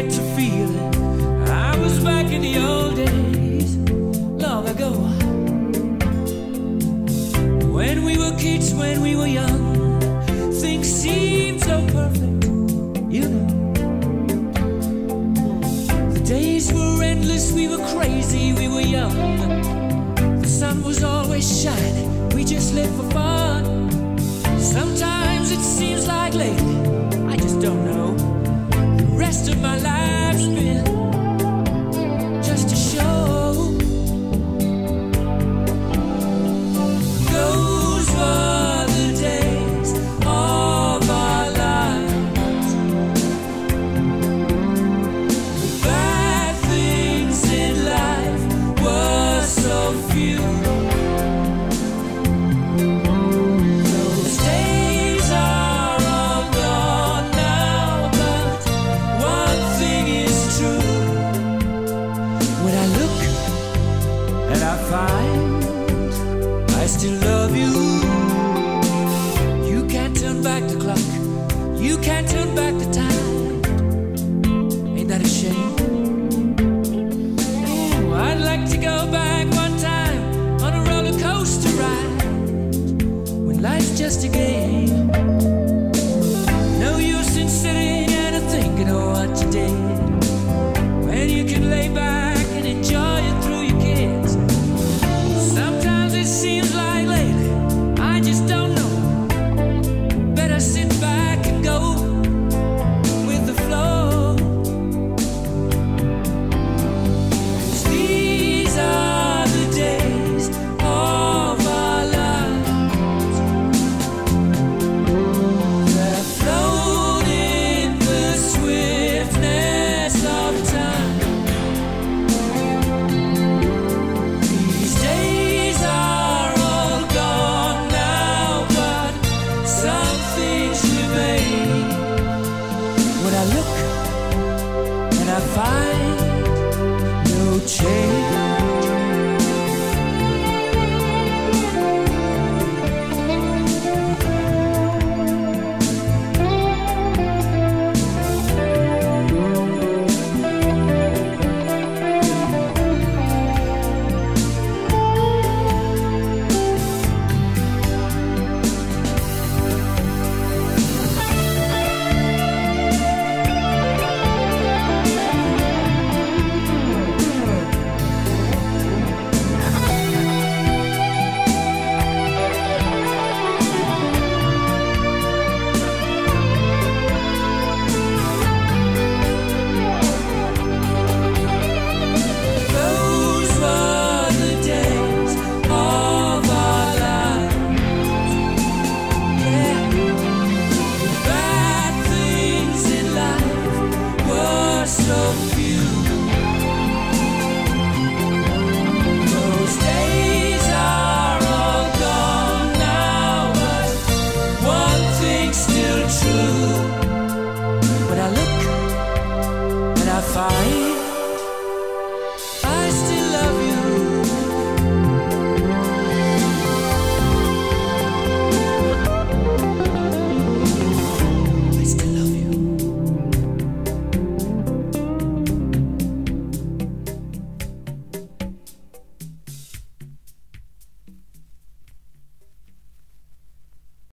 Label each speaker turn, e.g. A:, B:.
A: get to feeling I was back in the old days, long ago. When we were kids, when we were young, things seemed so perfect, you know. The days were endless, we were crazy, we were young. The sun was always shining, we just lived for fun. Sometimes it seems like lately, I just don't know, the rest of my life's been just a show. Those were the days of our lives. The bad things in life were so few. Those days are all gone now, but one thing is true. When I look and I find I still love you.